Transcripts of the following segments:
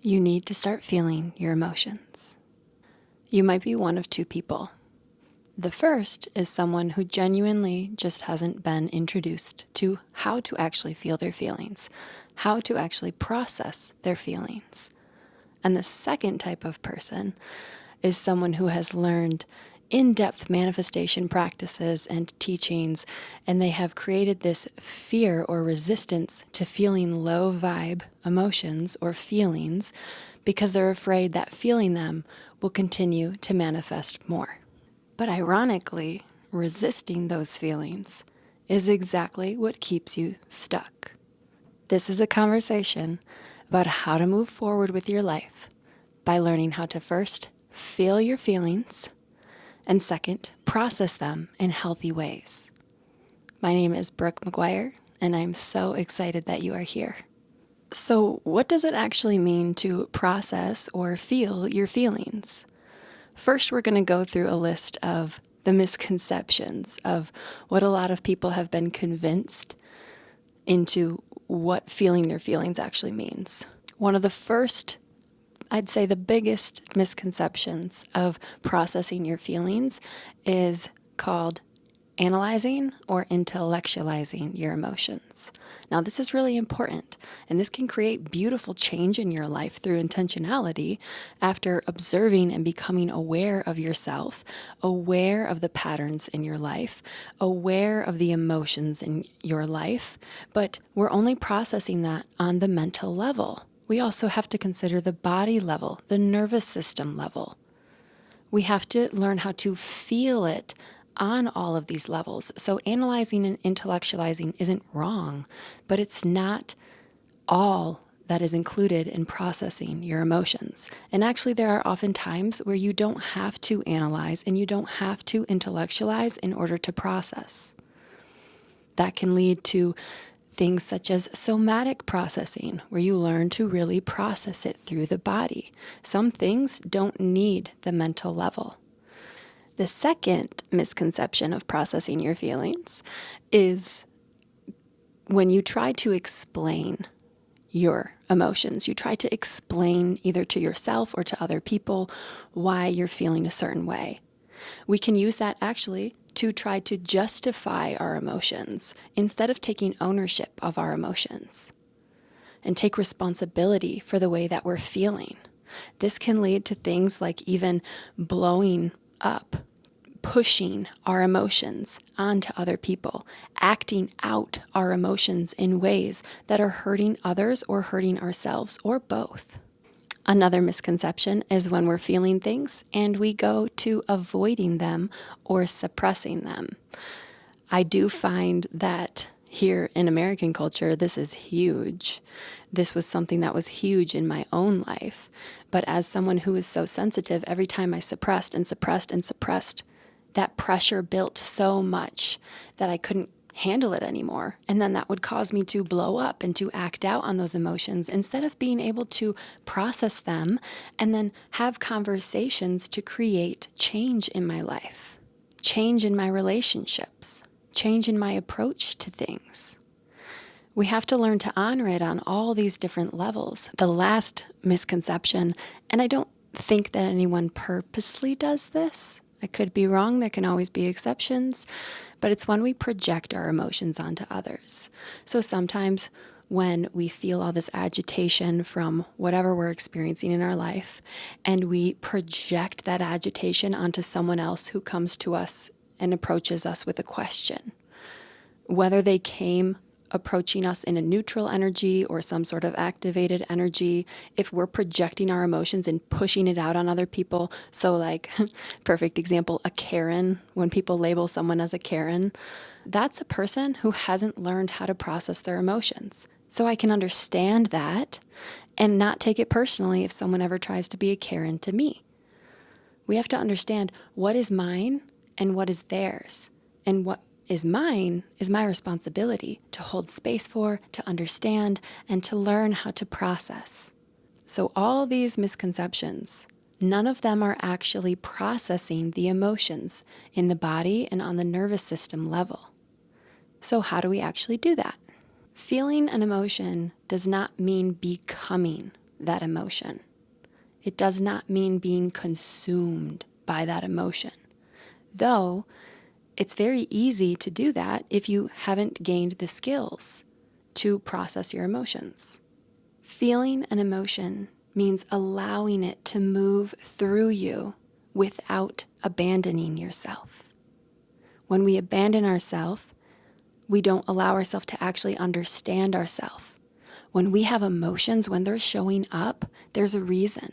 You need to start feeling your emotions. You might be one of two people. The first is someone who genuinely just hasn't been introduced to how to actually feel their feelings, how to actually process their feelings. And the second type of person is someone who has learned in-depth manifestation practices and teachings, and they have created this fear or resistance to feeling low vibe emotions or feelings because they're afraid that feeling them will continue to manifest more. But ironically, resisting those feelings is exactly what keeps you stuck. This is a conversation about how to move forward with your life by learning how to first feel your feelings and second, process them in healthy ways. My name is Brooke McGuire, and I'm so excited that you are here. So, what does it actually mean to process or feel your feelings? First, we're going to go through a list of the misconceptions of what a lot of people have been convinced into what feeling their feelings actually means. One of the first, I'd say the biggest misconceptions of processing your feelings is called analyzing or intellectualizing your emotions. Now, this is really important, and this can create beautiful change in your life through intentionality after observing and becoming aware of yourself, aware of the patterns in your life, aware of the emotions in your life, but we're only processing that on the mental level. We also have to consider the body level, the nervous system level. We have to learn how to feel it on all of these levels. So analyzing and intellectualizing isn't wrong, but it's not all that is included in processing your emotions. And actually, there are often times where you don't have to analyze and you don't have to intellectualize in order to process. That can lead to things such as somatic processing, where you learn to really process it through the body. Some things don't need the mental level. The second misconception of processing your feelings is when you try to explain your emotions. You try to explain either to yourself or to other people why you're feeling a certain way. We can use that actually to try to justify our emotions instead of taking ownership of our emotions and take responsibility for the way that we're feeling. This can lead to things like even blowing up, pushing our emotions onto other people, acting out our emotions in ways that are hurting others or hurting ourselves or both. Another misconception is when we're feeling things and we go to avoiding them or suppressing them. I do find that here in American culture, this is huge. This was something that was huge in my own life. But as someone who is so sensitive, every time I suppressed and suppressed and suppressed, that pressure built so much that I couldn't handle it anymore. And then that would cause me to blow up and to act out on those emotions instead of being able to process them and then have conversations to create change in my life, change in my relationships, change in my approach to things. We have to learn to honor it on all these different levels. The last misconception, and I don't think that anyone purposely does this, I could be wrong, there can always be exceptions, but it's when we project our emotions onto others. So sometimes when we feel all this agitation from whatever we're experiencing in our life, and we project that agitation onto someone else who comes to us and approaches us with a question, whether they came approaching us in a neutral energy or some sort of activated energy, if we're projecting our emotions and pushing it out on other people. So like, perfect example, a Karen, when people label someone as a Karen, that's a person who hasn't learned how to process their emotions. So I can understand that and not take it personally if someone ever tries to be a Karen to me. We have to understand what is mine and what is theirs, and what is mine is my responsibility to hold space for, to understand, and to learn how to process. So all these misconceptions, none of them are actually processing the emotions in the body and on the nervous system level. So how do we actually do that? Feeling an emotion does not mean becoming that emotion. It does not mean being consumed by that emotion, though it's very easy to do that if you haven't gained the skills to process your emotions. Feeling an emotion means allowing it to move through you without abandoning yourself. When we abandon ourselves, we don't allow ourselves to actually understand ourselves. When we have emotions, when they're showing up, there's a reason.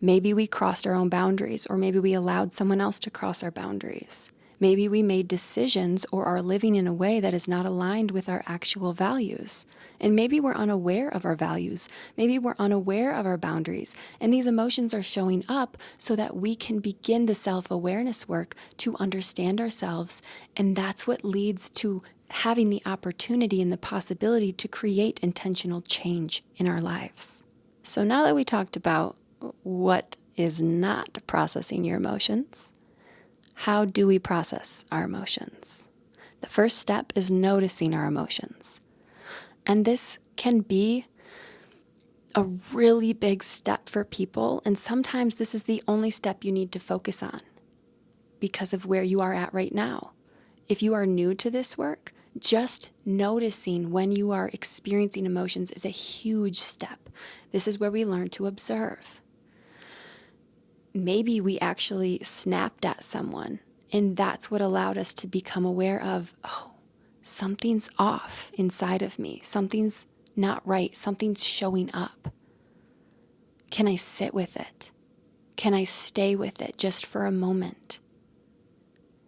Maybe we crossed our own boundaries, or maybe we allowed someone else to cross our boundaries. Maybe we made decisions or are living in a way that is not aligned with our actual values. And maybe we're unaware of our values. Maybe we're unaware of our boundaries. And these emotions are showing up so that we can begin the self-awareness work to understand ourselves. And that's what leads to having the opportunity and the possibility to create intentional change in our lives. So now that we talked about what is not processing your emotions, how do we process our emotions? The first step is noticing our emotions. And this can be a really big step for people. And sometimes this is the only step you need to focus on because of where you are at right now. If you are new to this work, just noticing when you are experiencing emotions is a huge step. This is where we learn to observe. Maybe we actually snapped at someone, and that's what allowed us to become aware of, oh, something's off inside of me. Something's not right. Something's showing up. Can I sit with it? Can I stay with it just for a moment?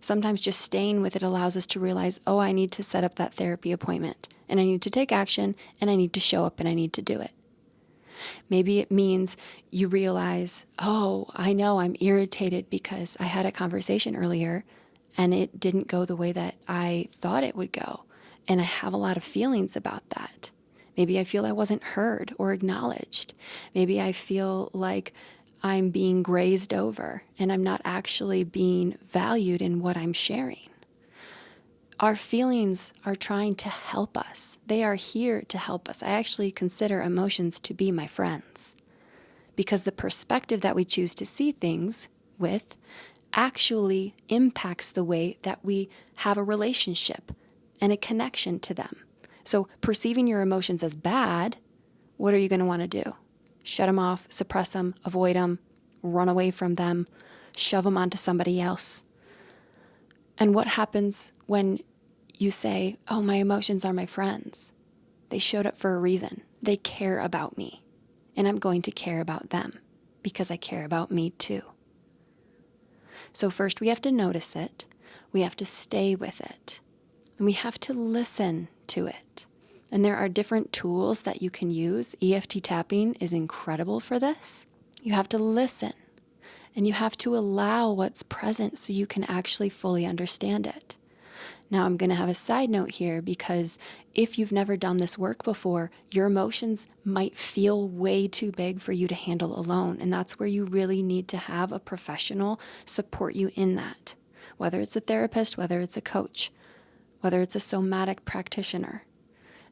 Sometimes just staying with it allows us to realize, oh, I need to set up that therapy appointment, and I need to take action, and I need to show up, and I need to do it. Maybe it means you realize, oh, I know I'm irritated because I had a conversation earlier and it didn't go the way that I thought it would go. And I have a lot of feelings about that. Maybe I feel I wasn't heard or acknowledged. Maybe I feel like I'm being grazed over and I'm not actually being valued in what I'm sharing. Our feelings are trying to help us. They are here to help us. I actually consider emotions to be my friends because the perspective that we choose to see things with actually impacts the way that we have a relationship and a connection to them. So perceiving your emotions as bad, what are you going to want to do? Shut them off, suppress them, avoid them, run away from them, shove them onto somebody else. And what happens when you say, oh, my emotions are my friends? They showed up for a reason. They care about me, and I'm going to care about them because I care about me too. So first we have to notice it. We have to stay with it. And we have to listen to it. And there are different tools that you can use. EFT tapping is incredible for this. You have to listen, and you have to allow what's present so you can actually fully understand it. Now, I'm going to have a side note here because if you've never done this work before, your emotions might feel way too big for you to handle alone. And that's where you really need to have a professional support you in that, whether it's a therapist, whether it's a coach, whether it's a somatic practitioner,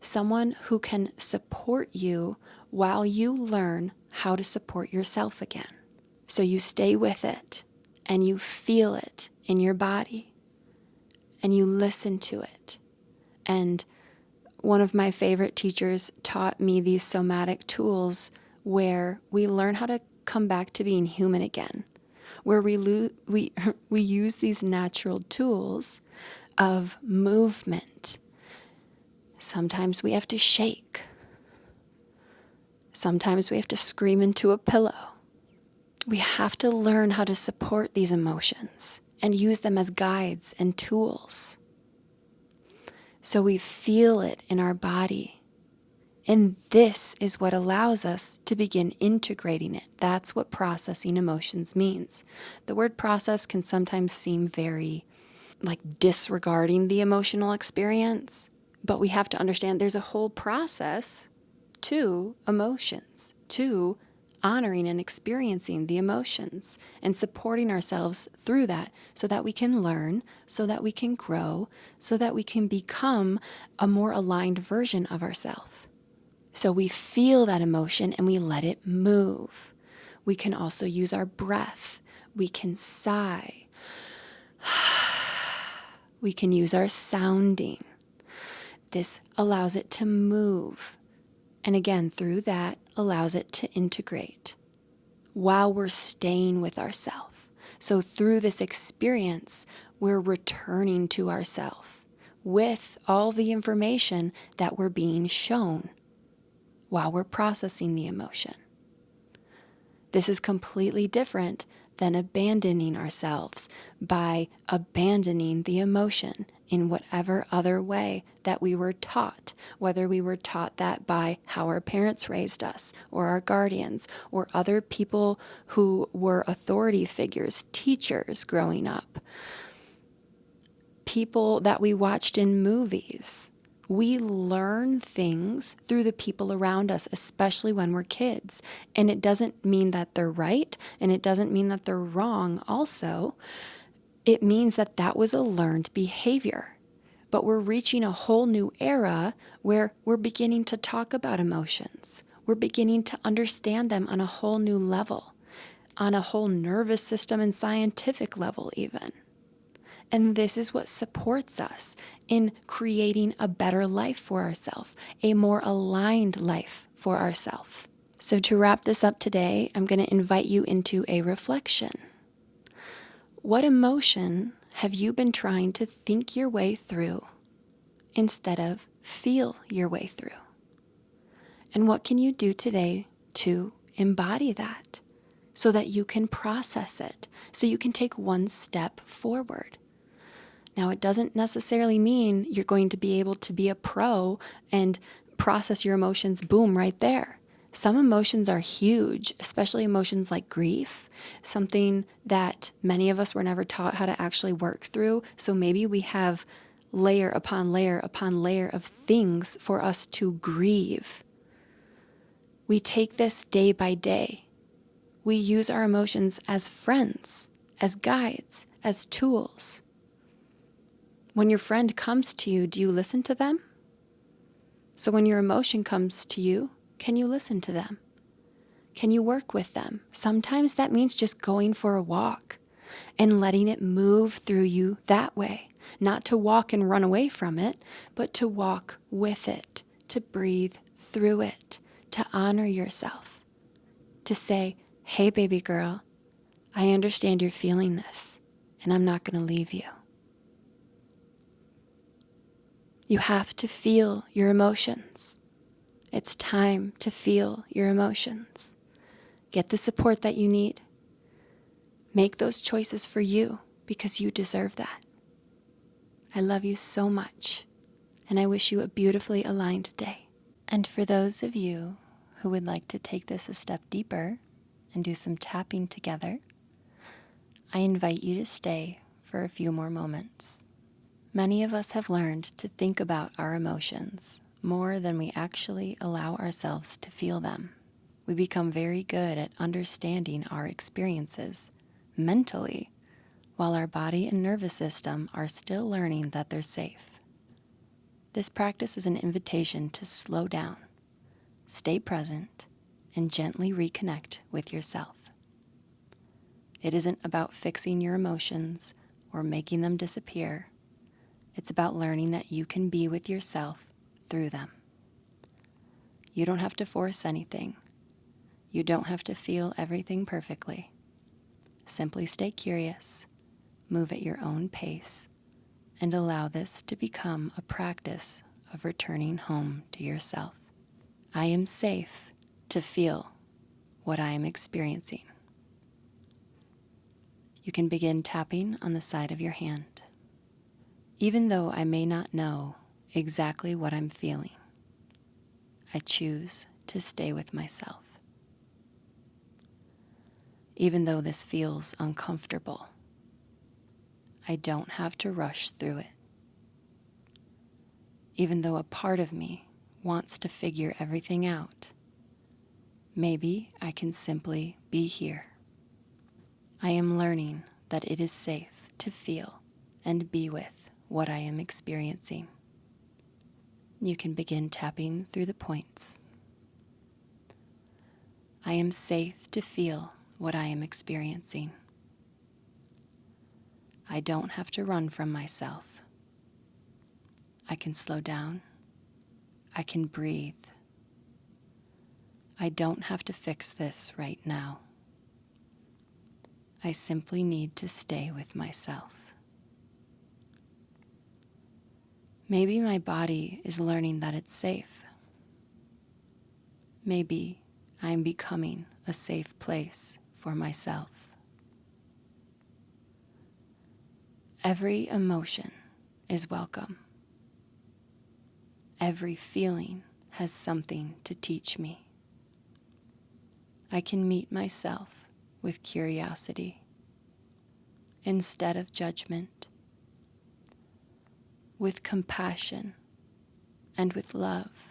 someone who can support you while you learn how to support yourself again. So you stay with it and you feel it in your body. And you listen to it. And one of my favorite teachers taught me these somatic tools where we learn how to come back to being human again, where we use these natural tools of movement. Sometimes we have to shake. Sometimes we have to scream into a pillow. We have to learn how to support these emotions and use them as guides and tools. So we feel it in our body. And this is what allows us to begin integrating it. That's what processing emotions means. The word process can sometimes seem very like disregarding the emotional experience, but we have to understand there's a whole process to emotions, to honoring and experiencing the emotions and supporting ourselves through that so that we can learn, so that we can grow, so that we can become a more aligned version of ourselves. So we feel that emotion and we let it move. We can also use our breath. We can sigh. We can use our sounding. This allows it to move. And again, through that, allows it to integrate while we're staying with ourselves. So through this experience, we're returning to ourselves with all the information that we're being shown while we're processing the emotion. This is completely different than abandoning ourselves by abandoning the emotion in whatever other way that we were taught, whether we were taught that by how our parents raised us, or our guardians, or other people who were authority figures, teachers growing up, people that we watched in movies. We learn things through the people around us, especially when we're kids. And it doesn't mean that they're right, and it doesn't mean that they're wrong also. It means that that was a learned behavior. But we're reaching a whole new era where we're beginning to talk about emotions. We're beginning to understand them on a whole new level, on a whole nervous system and scientific level even. And this is what supports us in creating a better life for ourselves, a more aligned life for ourselves. So to wrap this up today, I'm going to invite you into a reflection. What emotion have you been trying to think your way through instead of feel your way through? And what can you do today to embody that so that you can process it, so you can take one step forward? Now, it doesn't necessarily mean you're going to be able to be a pro and process your emotions, boom, right there. Some emotions are huge, especially emotions like grief, something that many of us were never taught how to actually work through. So maybe we have layer upon layer upon layer of things for us to grieve. We take this day by day. We use our emotions as friends, as guides, as tools. When your friend comes to you, do you listen to them? So when your emotion comes to you, can you listen to them? Can you work with them? Sometimes that means just going for a walk and letting it move through you that way. Not to walk and run away from it, but to walk with it, to breathe through it, to honor yourself, to say, hey, baby girl, I understand you're feeling this, and I'm not going to leave you. You have to feel your emotions. It's time to feel your emotions. Get the support that you need. Make those choices for you because you deserve that. I love you so much, and I wish you a beautifully aligned day. And for those of you who would like to take this a step deeper and do some tapping together, I invite you to stay for a few more moments. Many of us have learned to think about our emotions more than we actually allow ourselves to feel them. We become very good at understanding our experiences mentally, while our body and nervous system are still learning that they're safe. This practice is an invitation to slow down, stay present, and gently reconnect with yourself. It isn't about fixing your emotions or making them disappear. It's about learning that you can be with yourself through them. You don't have to force anything. You don't have to feel everything perfectly. Simply stay curious, move at your own pace, and allow this to become a practice of returning home to yourself. I am safe to feel what I am experiencing. You can begin tapping on the side of your hand. Even though I may not know exactly what I'm feeling, I choose to stay with myself. Even though this feels uncomfortable, I don't have to rush through it. Even though a part of me wants to figure everything out, maybe I can simply be here. I am learning that it is safe to feel and be with what I am experiencing. You can begin tapping through the points. I am safe to feel what I am experiencing. I don't have to run from myself. I can slow down. I can breathe. I don't have to fix this right now. I simply need to stay with myself. Maybe my body is learning that it's safe. Maybe I'm becoming a safe place for myself. Every emotion is welcome. Every feeling has something to teach me. I can meet myself with curiosity instead of judgment, with compassion and with love.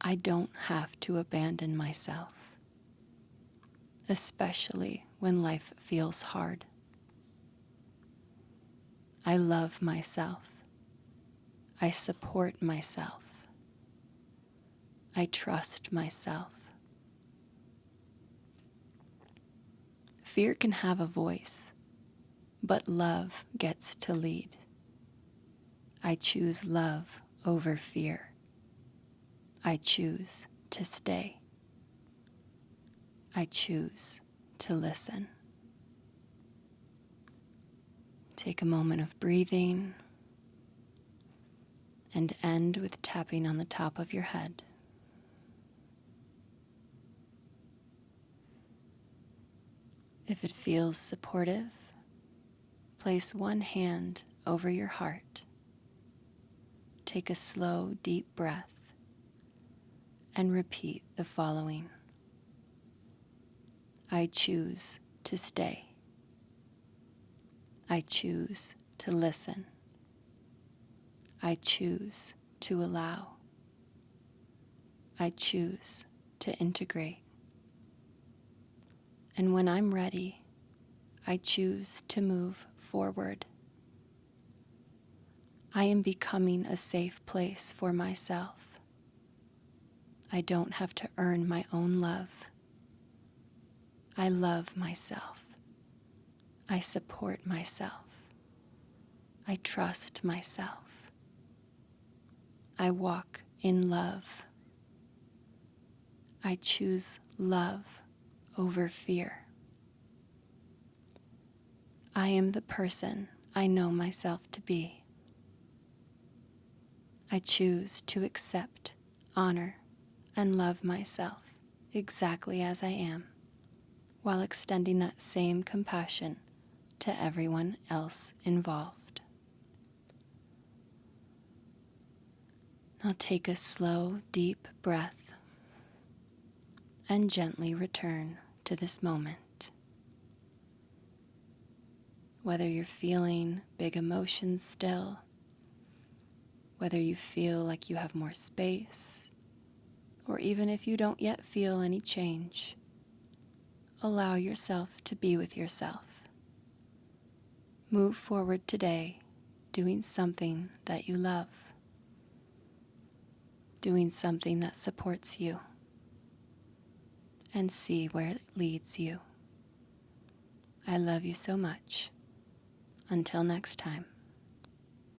I don't have to abandon myself, especially when life feels hard. I love myself. I support myself. I trust myself. Fear can have a voice, but love gets to lead. I choose love over fear. I choose to stay. I choose to listen. Take a moment of breathing and end with tapping on the top of your head. If it feels supportive, place one hand over your heart. Take a slow, deep breath and repeat the following. I choose to stay. I choose to listen. I choose to allow. I choose to integrate. And when I'm ready, I choose to move forward. I am becoming a safe place for myself. I don't have to earn my own love. I love myself. I support myself. I trust myself. I walk in love. I choose love over fear. I am the person I know myself to be. I choose to accept, honor, and love myself exactly as I am, while extending that same compassion to everyone else involved. Now take a slow, deep breath and gently return to this moment. Whether you're feeling big emotions still, whether you feel like you have more space, or even if you don't yet feel any change, allow yourself to be with yourself. Move forward today doing something that you love, doing something that supports you, and see where it leads you. I love you so much. Until next time.